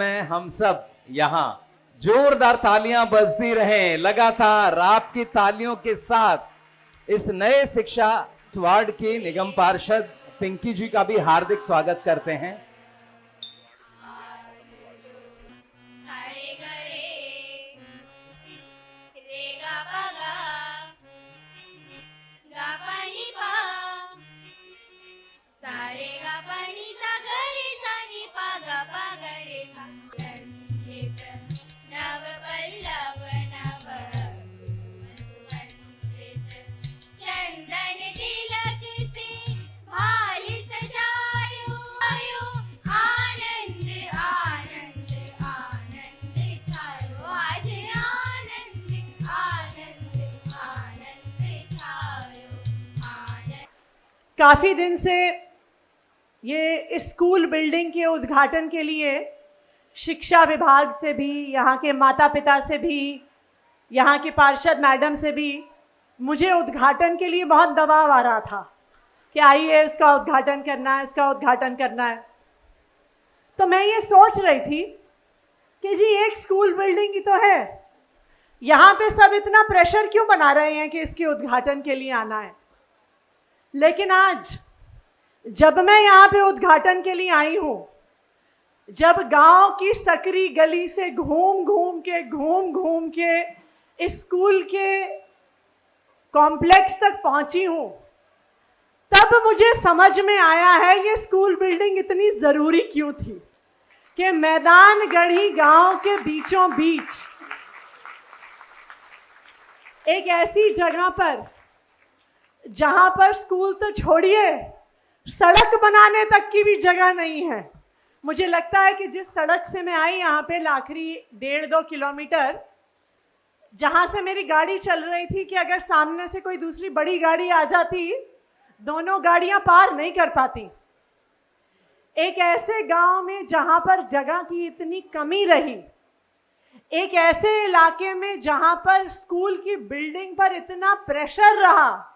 समय हम सब यहाँ जोरदार तालियां बजती रहें। लगातार आपकी तालियों के साथ इस नए शिक्षा वार्ड की निगम पार्षद पिंकी जी का भी हार्दिक स्वागत करते हैं। काफ़ी दिन से ये स्कूल बिल्डिंग के उद्घाटन के लिए शिक्षा विभाग से भी, यहाँ के माता पिता से भी, यहाँ के पार्षद मैडम से भी मुझे उद्घाटन के लिए बहुत दबाव आ रहा था कि आइए इसका उद्घाटन करना है, इसका उद्घाटन करना है। तो मैं ये सोच रही थी कि जी एक स्कूल बिल्डिंग ही तो है, यहाँ पे सब इतना प्रेशर क्यों बना रहे हैं कि इसके उद्घाटन के लिए आना है। लेकिन आज जब मैं यहाँ पे उद्घाटन के लिए आई हूँ, जब गांव की सकरी गली से घूम घूम के स्कूल के कॉम्प्लेक्स तक पहुंची हूँ, तब मुझे समझ में आया है ये स्कूल बिल्डिंग इतनी ज़रूरी क्यों थी कि मैदानगढ़ी गांव के बीचों बीच एक ऐसी जगह पर जहां पर स्कूल तो छोड़िए, सड़क बनाने तक की भी जगह नहीं है। मुझे लगता है कि जिस सड़क से मैं आई यहाँ पे आखिरी 1.5-2 किलोमीटर जहाँ से मेरी गाड़ी चल रही थी, कि अगर सामने से कोई दूसरी बड़ी गाड़ी आ जाती, दोनों गाड़ियाँ पार नहीं कर पाती। एक ऐसे गांव में जहाँ पर जगह की इतनी कमी रही, एक ऐसे इलाके में जहाँ पर स्कूल की बिल्डिंग पर इतना प्रेशर रहा,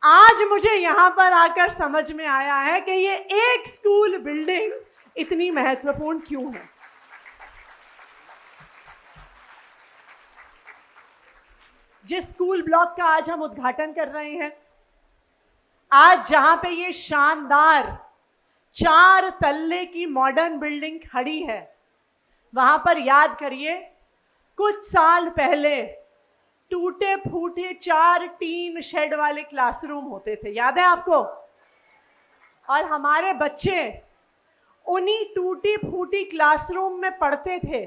आज मुझे यहाँ पर आकर समझ में आया है कि ये एक स्कूल बिल्डिंग इतनी महत्वपूर्ण क्यों है। जिस स्कूल ब्लॉक का आज हम उद्घाटन कर रहे हैं, आज जहां पे ये शानदार 4 तल्ले की मॉडर्न बिल्डिंग खड़ी है, वहां पर याद करिए कुछ साल पहले टूटे फूटे 4 टीन शेड वाले क्लासरूम होते थे, याद है आपको? और हमारे बच्चे उन्हीं टूटी फूटी क्लासरूम में पढ़ते थे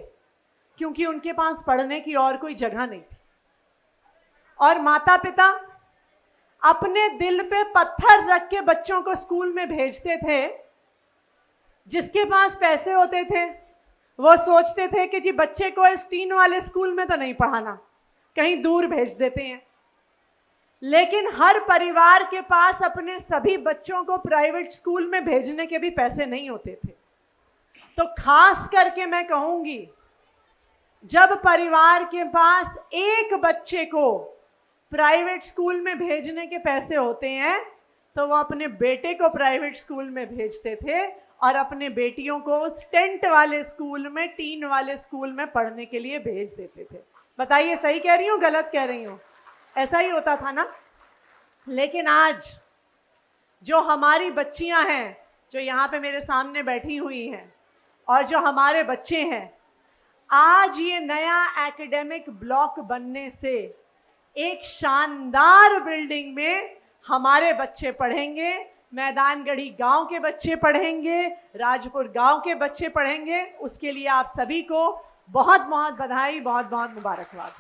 क्योंकि उनके पास पढ़ने की और कोई जगह नहीं थी। और माता पिता अपने दिल पे पत्थर रख के बच्चों को स्कूल में भेजते थे। जिसके पास पैसे होते थे वो सोचते थे कि जी बच्चे को इस टीन वाले स्कूल में तो नहीं पढ़ाना, कहीं दूर भेज देते हैं। लेकिन हर परिवार के पास अपने सभी बच्चों को प्राइवेट स्कूल में भेजने के भी पैसे नहीं होते थे। तो खास करके मैं कहूँगी, जब परिवार के पास एक बच्चे को प्राइवेट स्कूल में भेजने के पैसे होते हैं तो वो अपने बेटे को प्राइवेट स्कूल में भेजते थे और अपने बेटियों को उस टेंट वाले स्कूल में, टीन वाले स्कूल में पढ़ने के लिए भेज देते थे। बताइए सही कह रही हूँ, गलत कह रही हूँ? ऐसा ही होता था ना। लेकिन आज जो हमारी बच्चियां हैं, जो यहाँ पे मेरे सामने बैठी हुई हैं, और जो हमारे बच्चे हैं, आज ये नया एकेडमिक ब्लॉक बनने से एक शानदार बिल्डिंग में हमारे बच्चे पढ़ेंगे, मैदानगढ़ी गांव के बच्चे पढ़ेंगे, राजपुर गांव के बच्चे पढ़ेंगे। उसके लिए आप सभी को बहुत बहुत बधाई, बहुत बहुत मुबारकबाद।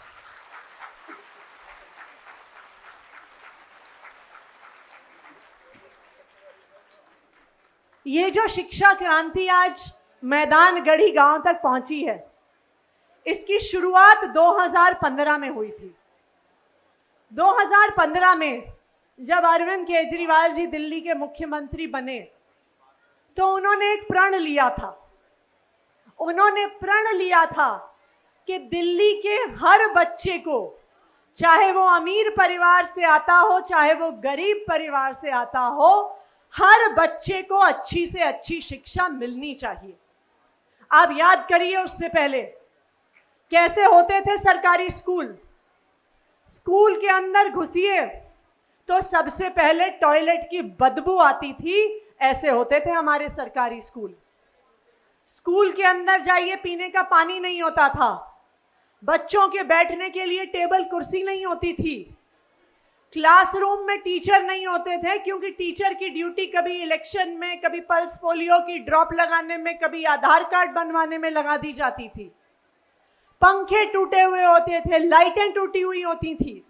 ये जो शिक्षा क्रांति आज मैदानगढ़ी गांव तक पहुंची है, इसकी शुरुआत 2015 में हुई थी। 2015 में जब अरविंद केजरीवाल जी दिल्ली के मुख्यमंत्री बने तो उन्होंने एक प्रण लिया था। उन्होंने प्रण लिया था कि दिल्ली के हर बच्चे को, चाहे वो अमीर परिवार से आता हो, चाहे वो गरीब परिवार से आता हो, हर बच्चे को अच्छी से अच्छी शिक्षा मिलनी चाहिए। आप याद करिए उससे पहले कैसे होते थे सरकारी स्कूल। स्कूल के अंदर घुसिए तो सबसे पहले टॉयलेट की बदबू आती थी, ऐसे होते थे हमारे सरकारी स्कूल। स्कूल के अंदर जाइए, पीने का पानी नहीं होता था, बच्चों के बैठने के लिए टेबल कुर्सी नहीं होती थी, क्लासरूम में टीचर नहीं होते थे, क्योंकि टीचर की ड्यूटी कभी इलेक्शन में, कभी पल्स पोलियो की ड्रॉप लगाने में, कभी आधार कार्ड बनवाने में लगा दी जाती थी। पंखे टूटे हुए होते थे, लाइटें टूटी हुई होती थी।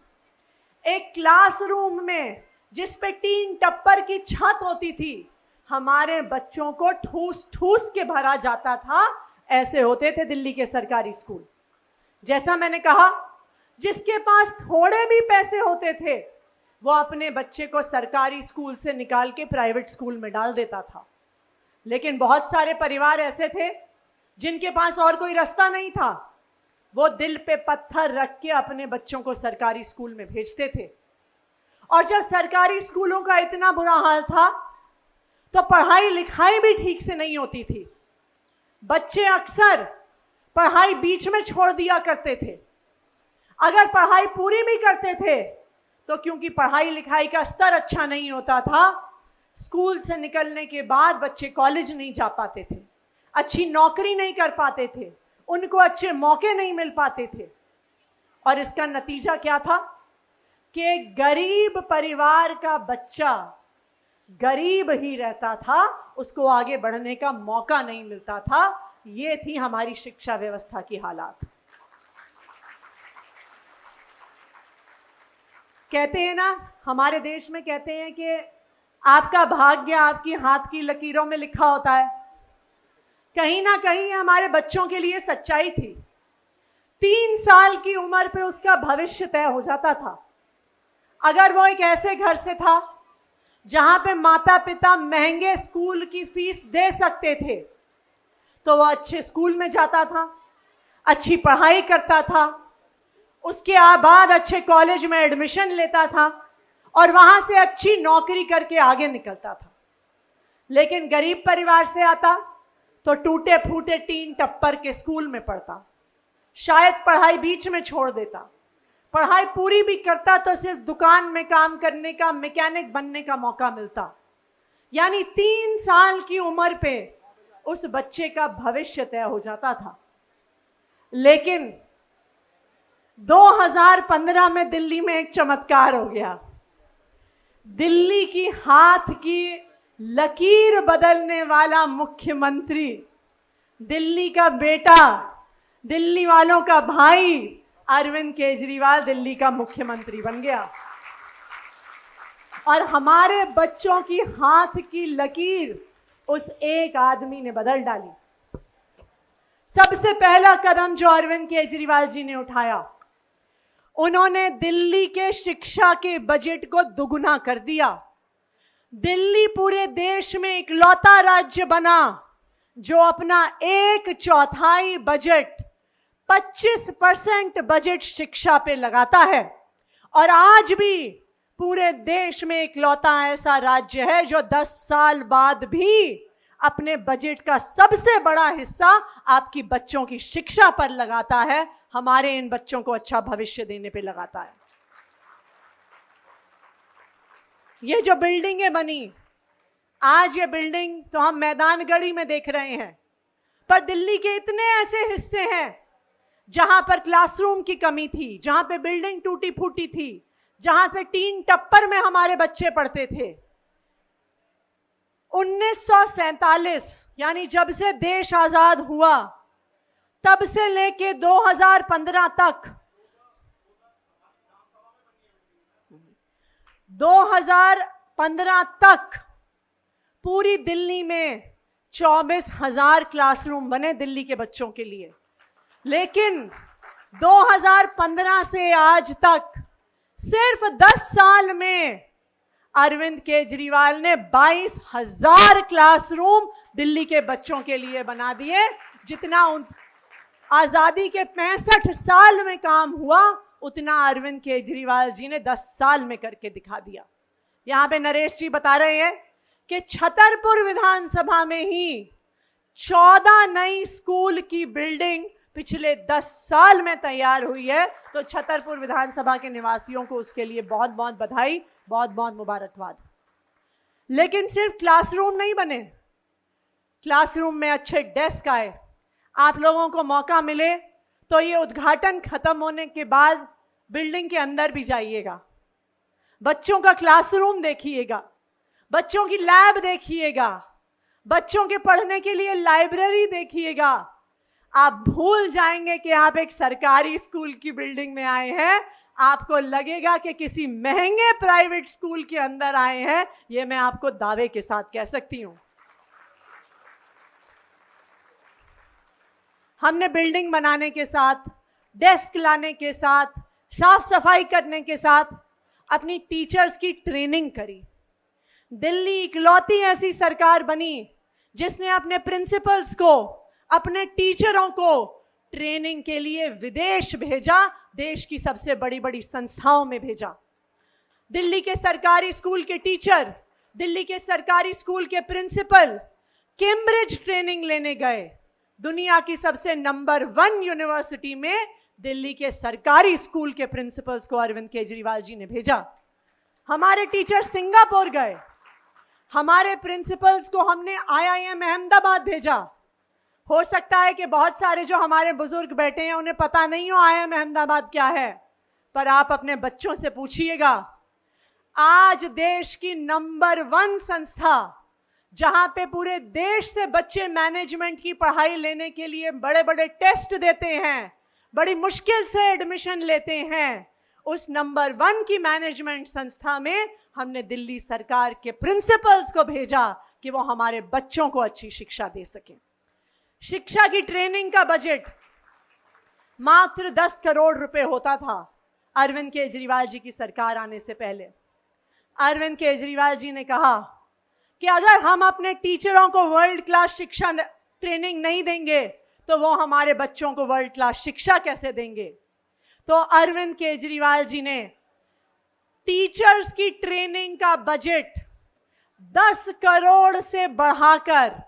एक क्लासरूम में जिस पे टीन टप्पर की छत होती थी, हमारे बच्चों को ठूस ठूस के भरा जाता था। ऐसे होते थे दिल्ली के सरकारी स्कूल। जैसा मैंने कहा, जिसके पास थोड़े भी पैसे होते थे वो अपने बच्चे को सरकारी स्कूल से निकाल के प्राइवेट स्कूल में डाल देता था। लेकिन बहुत सारे परिवार ऐसे थे जिनके पास और कोई रास्ता नहीं था, वो दिल पे पत्थर रख के अपने बच्चों को सरकारी स्कूल में भेजते थे। और जब सरकारी स्कूलों का इतना बुरा हाल था तो पढ़ाई लिखाई भी ठीक से नहीं होती थी। बच्चे अक्सर पढ़ाई बीच में छोड़ दिया करते थे। अगर पढ़ाई पूरी भी करते थे तो क्योंकि पढ़ाई लिखाई का स्तर अच्छा नहीं होता था, स्कूल से निकलने के बाद बच्चे कॉलेज नहीं जा पाते थे, अच्छी नौकरी नहीं कर पाते थे, उनको अच्छे मौके नहीं मिल पाते थे। और इसका नतीजा क्या था कि गरीब परिवार का बच्चा गरीब ही रहता था, उसको आगे बढ़ने का मौका नहीं मिलता था। ये थी हमारी शिक्षा व्यवस्था की हालात। कहते हैं ना, हमारे देश में कहते हैं कि आपका भाग्य आपकी हाथ की लकीरों में लिखा होता है। कहीं ना कहीं हमारे बच्चों के लिए सच्चाई थी। 3 साल की उम्र पे उसका भविष्य तय हो जाता था। अगर वो एक ऐसे घर से था जहां पे माता पिता महंगे स्कूल की फीस दे सकते थे, तो वो अच्छे स्कूल में जाता था, अच्छी पढ़ाई करता था, उसके बाद अच्छे कॉलेज में एडमिशन लेता था और वहां से अच्छी नौकरी करके आगे निकलता था। लेकिन गरीब परिवार से आता तो टूटे फूटे टीन टप्पर के स्कूल में पढ़ता, शायद पढ़ाई बीच में छोड़ देता, पढ़ाई पूरी भी करता तो सिर्फ दुकान में काम करने का, मैकेनिक बनने का मौका मिलता। यानी 3 साल की उम्र पे उस बच्चे का भविष्य तय हो जाता था। लेकिन 2015 में दिल्ली में एक चमत्कार हो गया। दिल्ली की हाथ की लकीर बदलने वाला मुख्यमंत्री, दिल्ली का बेटा, दिल्ली वालों का भाई अरविंद केजरीवाल दिल्ली का मुख्यमंत्री बन गया। और हमारे बच्चों की हाथ की लकीर उस एक आदमी ने बदल डाली। सबसे पहला कदम जो अरविंद केजरीवाल जी ने उठाया, उन्होंने दिल्ली के शिक्षा के बजट को दुगुना कर दिया। दिल्ली पूरे देश में इकलौता राज्य बना जो अपना 1/4 बजट 25% बजट शिक्षा पे लगाता है। और आज भी पूरे देश में इकलौता ऐसा राज्य है जो 10 साल बाद भी अपने बजट का सबसे बड़ा हिस्सा आपकी बच्चों की शिक्षा पर लगाता है, हमारे इन बच्चों को अच्छा भविष्य देने पे लगाता है। ये जो बिल्डिंगें बनी, आज ये बिल्डिंग तो हम मैदानगढ़ी में देख रहे हैं, पर दिल्ली के इतने ऐसे हिस्से हैं जहां पर क्लासरूम की कमी थी, जहां पे बिल्डिंग टूटी फूटी थी, जहां पे टीन टप्पर में हमारे बच्चे पढ़ते थे। 1947 यानी जब से देश आजाद हुआ तब से लेके 2015 तक 2015 तक पूरी दिल्ली में 24,000 क्लासरूम बने दिल्ली के बच्चों के लिए। लेकिन 2015 से आज तक सिर्फ 10 साल में अरविंद केजरीवाल ने 22,000 क्लासरूम दिल्ली के बच्चों के लिए बना दिए। जितना आजादी के 65 साल में काम हुआ, उतना अरविंद केजरीवाल जी ने 10 साल में करके दिखा दिया। यहां पे नरेश जी बता रहे हैं कि छतरपुर विधानसभा में ही 14 नई स्कूल की बिल्डिंग पिछले 10 साल में तैयार हुई है। तो छतरपुर विधानसभा के निवासियों को उसके लिए बहुत बहुत बधाई, बहुत बहुत मुबारकबाद। लेकिन सिर्फ क्लासरूम नहीं बने, क्लासरूम में अच्छे डेस्क आए। आप लोगों को मौका मिले तो ये उद्घाटन खत्म होने के बाद बिल्डिंग के अंदर भी जाइएगा, बच्चों का क्लासरूम देखिएगा, बच्चों की लैब देखिएगा, बच्चों के पढ़ने के लिए लाइब्रेरी देखिएगा। आप भूल जाएंगे कि आप एक सरकारी स्कूल की बिल्डिंग में आए हैं। आपको लगेगा कि किसी महंगे प्राइवेट स्कूल के अंदर आए हैं। ये मैं आपको दावे के साथ कह सकती हूं। हमने बिल्डिंग बनाने के साथ, डेस्क लाने के साथ, साफ सफाई करने के साथ अपनी टीचर्स की ट्रेनिंग करी। दिल्ली इकलौती ऐसी सरकार बनी जिसने अपने प्रिंसिपल्स को, अपने टीचरों को ट्रेनिंग के लिए विदेश भेजा, देश की सबसे बड़ी बड़ी संस्थाओं में भेजा। दिल्ली के सरकारी स्कूल के टीचर, दिल्ली के सरकारी स्कूल के प्रिंसिपल कैम्ब्रिज ट्रेनिंग लेने गए। दुनिया की सबसे नंबर 1 यूनिवर्सिटी में दिल्ली के सरकारी स्कूल के प्रिंसिपल्स को अरविंद केजरीवाल जी ने भेजा। हमारे टीचर सिंगापुर गए, हमारे प्रिंसिपल्स को हमने IIM अहमदाबाद भेजा। हो सकता है कि बहुत सारे जो हमारे बुजुर्ग बैठे हैं उन्हें पता नहीं हो IIM अहमदाबाद क्या है, पर आप अपने बच्चों से पूछिएगा। आज देश की नंबर 1 संस्था, जहां पे पूरे देश से बच्चे मैनेजमेंट की पढ़ाई लेने के लिए बड़े बड़े टेस्ट देते हैं, बड़ी मुश्किल से एडमिशन लेते हैं, उस नंबर 1 की मैनेजमेंट संस्था में हमने दिल्ली सरकार के प्रिंसिपल्स को भेजा कि वो हमारे बच्चों को अच्छी शिक्षा दे सकें। शिक्षा की ट्रेनिंग का बजट मात्र 10 करोड़ रुपए होता था अरविंद केजरीवाल जी की सरकार आने से पहले। अरविंद केजरीवाल जी ने कहा कि अगर हम अपने टीचरों को वर्ल्ड क्लास शिक्षा ट्रेनिंग नहीं देंगे तो वो हमारे बच्चों को वर्ल्ड क्लास शिक्षा कैसे देंगे। तो अरविंद केजरीवाल जी ने टीचर्स की ट्रेनिंग का बजट 10 करोड़ से बढ़ाकर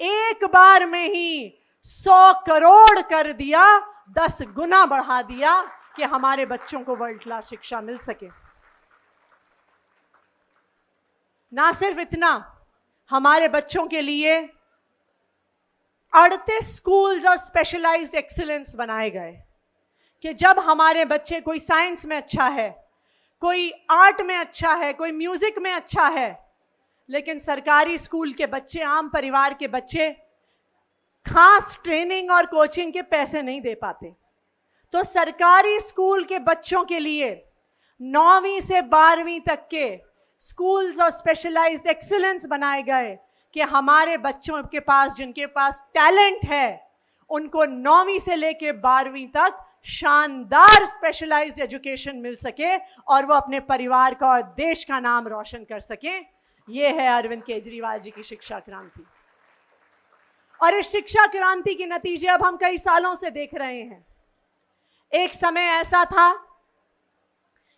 एक बार में ही 100 करोड़ कर दिया, 10 गुना बढ़ा दिया कि हमारे बच्चों को वर्ल्ड क्लास शिक्षा मिल सके। ना सिर्फ इतना, हमारे बच्चों के लिए 38 स्कूल्स और स्पेशलाइज्ड एक्सीलेंस बनाए गए कि जब हमारे बच्चे, कोई साइंस में अच्छा है, कोई आर्ट में अच्छा है, कोई म्यूजिक में अच्छा है, लेकिन सरकारी स्कूल के बच्चे, आम परिवार के बच्चे खास ट्रेनिंग और कोचिंग के पैसे नहीं दे पाते। तो सरकारी स्कूल के बच्चों के लिए 9वीं से 12वीं तक के स्कूल्स और स्पेशलाइज्ड एक्सीलेंस बनाए गए कि हमारे बच्चों के पास, जिनके पास टैलेंट है, उनको 9वीं से लेके 12वीं तक शानदार स्पेशलाइज्ड एजुकेशन मिल सके और वो अपने परिवार का और देश का नाम रोशन कर सके। ये है अरविंद केजरीवाल जी की शिक्षा क्रांति। और इस शिक्षा क्रांति के नतीजे अब हम कई सालों से देख रहे हैं। एक समय ऐसा था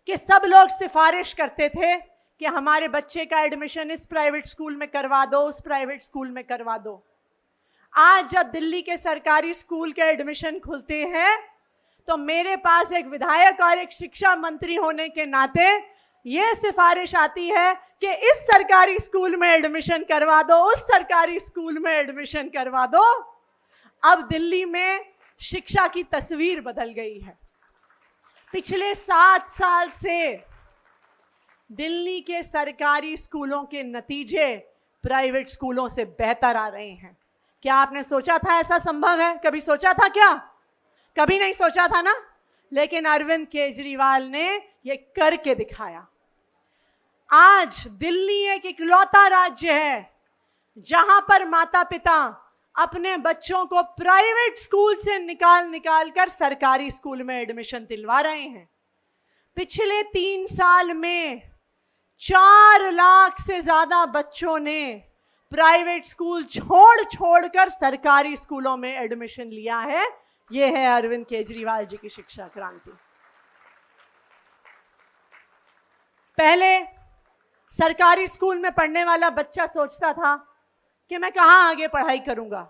कि सब लोग सिफारिश करते थे कि हमारे बच्चे का एडमिशन इस प्राइवेट स्कूल में करवा दो, उस प्राइवेट स्कूल में करवा दो। आज जब दिल्ली के सरकारी स्कूल के एडमिशन खुलते हैं तो मेरे पास एक विधायक और एक शिक्षा मंत्री होने के नाते ये सिफारिश आती है कि इस सरकारी स्कूल में एडमिशन करवा दो, उस सरकारी स्कूल में एडमिशन करवा दो। अब दिल्ली में शिक्षा की तस्वीर बदल गई है। पिछले 7 साल से दिल्ली के सरकारी स्कूलों के नतीजे प्राइवेट स्कूलों से बेहतर आ रहे हैं। क्या आपने सोचा था ऐसा संभव है? कभी सोचा था क्या? कभी नहीं सोचा था ना। लेकिन अरविंद केजरीवाल ने ये करके दिखाया। आज दिल्ली एक इकलौता राज्य है जहां पर माता पिता अपने बच्चों को प्राइवेट स्कूल से निकाल कर सरकारी स्कूल में एडमिशन दिलवा रहे हैं। पिछले 3 साल में 4 लाख से ज्यादा बच्चों ने प्राइवेट स्कूल छोड़ कर सरकारी स्कूलों में एडमिशन लिया है। यह है अरविंद केजरीवाल जी की शिक्षा क्रांति। पहले सरकारी स्कूल में पढ़ने वाला बच्चा सोचता था कि मैं कहां आगे पढ़ाई करूंगा,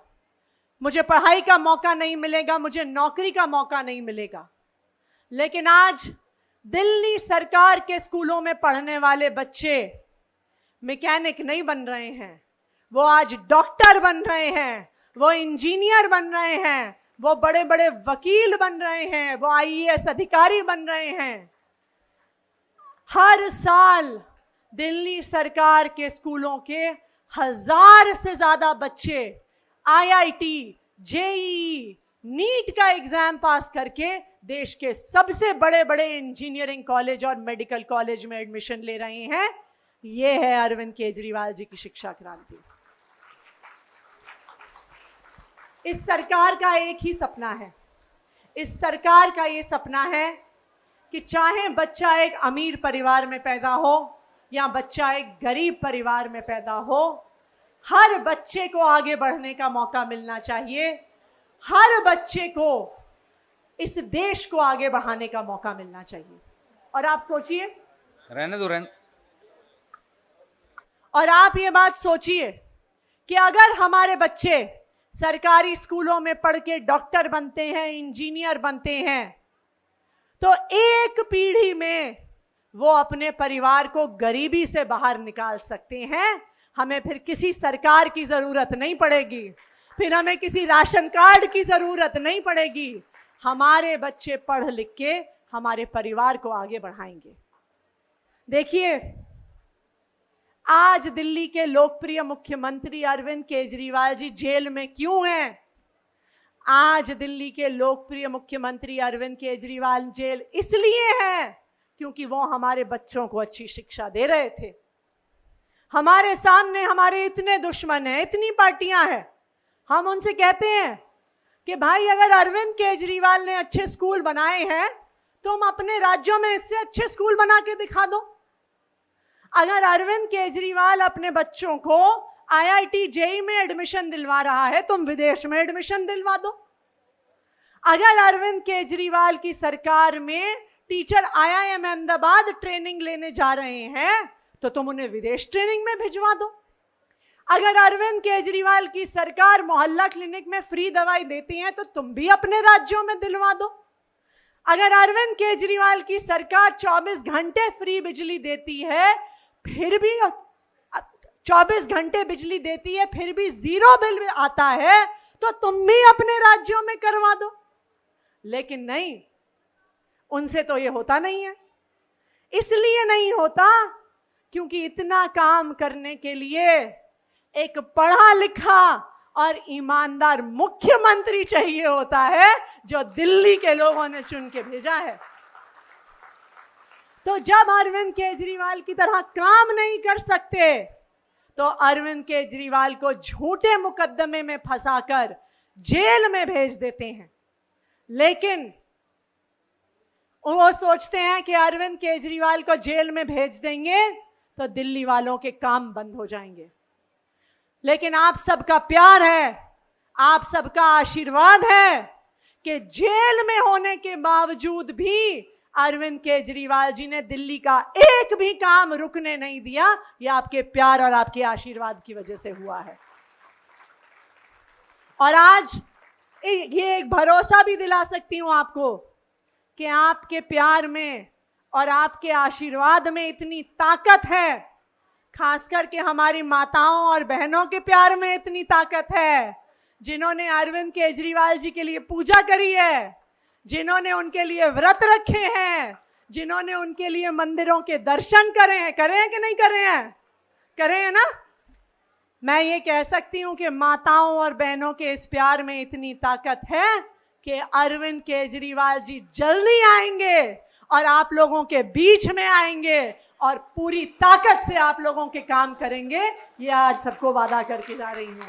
मुझे पढ़ाई का मौका नहीं मिलेगा, मुझे नौकरी का मौका नहीं मिलेगा। लेकिन आज दिल्ली सरकार के स्कूलों में पढ़ने वाले बच्चे मैकेनिक नहीं बन रहे हैं, वो आज डॉक्टर बन रहे हैं, वो इंजीनियर बन रहे हैं, वो बड़े बड़े वकील बन रहे हैं, वो आईएएस अधिकारी बन रहे हैं। हर साल दिल्ली सरकार के स्कूलों के 1000 से ज्यादा बच्चे आईआईटी, जेईई, नीट का एग्जाम पास करके देश के सबसे बड़े बड़े इंजीनियरिंग कॉलेज और मेडिकल कॉलेज में एडमिशन ले रहे हैं। ये है अरविंद केजरीवाल जी की शिक्षा क्रांति। इस सरकार का एक ही सपना है, इस सरकार का ये सपना है कि चाहे बच्चा एक अमीर परिवार में पैदा हो या बच्चा एक गरीब परिवार में पैदा हो, हर बच्चे को आगे बढ़ने का मौका मिलना चाहिए, हर बच्चे को इस देश को आगे बढ़ाने का मौका मिलना चाहिए। और आप सोचिए, रहने दो रहने। और आप ये बात सोचिए कि अगर हमारे बच्चे सरकारी स्कूलों में पढ़ के डॉक्टर बनते हैं, इंजीनियर बनते हैं, तो एक पीढ़ी में वो अपने परिवार को गरीबी से बाहर निकाल सकते हैं। हमें फिर किसी सरकार की जरूरत नहीं पड़ेगी, फिर हमें किसी राशन कार्ड की जरूरत नहीं पड़ेगी। हमारे बच्चे पढ़ लिख के हमारे परिवार को आगे बढ़ाएंगे। देखिए, आज दिल्ली के लोकप्रिय मुख्यमंत्री अरविंद केजरीवाल जी जेल में क्यों हैं? आज दिल्ली के लोकप्रिय मुख्यमंत्री अरविंद केजरीवाल जेल इसलिए हैं क्योंकि वो हमारे बच्चों को अच्छी शिक्षा दे रहे थे। हमारे सामने हमारे इतने दुश्मन हैं, इतनी पार्टियां हैं, हम उनसे कहते हैं कि भाई अगर अरविंद केजरीवाल ने अच्छे स्कूल बनाए हैं तुम अपने राज्यों में इससे अच्छे स्कूल बना के दिखा दो। अगर अरविंद केजरीवाल अपने बच्चों को आईआईटी, जेईई में एडमिशन दिलवा रहा है, तुम विदेश में एडमिशन दिलवा दो। अगर अरविंद केजरीवाल की सरकार में टीचर आईआईएम अहमदाबाद ट्रेनिंग लेने जा रहे हैं तो तुम उन्हें विदेश ट्रेनिंग में भिजवा दो। अगर अरविंद केजरीवाल की सरकार मोहल्ला क्लिनिक में फ्री दवाई देती है तो तुम भी अपने राज्यों में दिलवा दो। अगर अरविंद केजरीवाल की सरकार 24 घंटे फ्री बिजली देती है, फिर भी 24 घंटे बिजली देती है, फिर भी जीरो बिल आता है, तो तुम भी अपने राज्यों में करवा दो। लेकिन नहीं, उनसे तो ये होता नहीं है। इसलिए नहीं होता क्योंकि इतना काम करने के लिए एक पढ़ा लिखा और ईमानदार मुख्यमंत्री चाहिए होता है, जो दिल्ली के लोगों ने चुन के भेजा है। तो जब अरविंद केजरीवाल की तरह काम नहीं कर सकते तो अरविंद केजरीवाल को झूठे मुकदमे में फंसाकर जेल में भेज देते हैं। लेकिन वो सोचते हैं कि अरविंद केजरीवाल को जेल में भेज देंगे तो दिल्ली वालों के काम बंद हो जाएंगे। लेकिन आप सबका प्यार है, आप सबका आशीर्वाद है कि जेल में होने के बावजूद भी अरविंद केजरीवाल जी ने दिल्ली का एक भी काम रुकने नहीं दिया। यह आपके प्यार और आपके आशीर्वाद की वजह से हुआ है। और आज ये एक भरोसा भी दिला सकती हूं आपको कि आपके प्यार में और आपके आशीर्वाद में इतनी ताकत है, खास करके हमारी माताओं और बहनों के प्यार में इतनी ताकत है, जिन्होंने अरविंद केजरीवाल जी के लिए पूजा करी है, जिन्होंने उनके लिए व्रत रखे हैं, जिन्होंने उनके लिए मंदिरों के दर्शन करे हैं कि नहीं करे हैं? करे हैं ना? मैं ये कह सकती हूं कि माताओं और बहनों के इस प्यार में इतनी ताकत है कि अरविंद केजरीवाल जी जल्दी आएंगे और आप लोगों के बीच में आएंगे और पूरी ताकत से आप लोगों के काम करेंगे। ये आज सबको वादा करके जा रही हूं।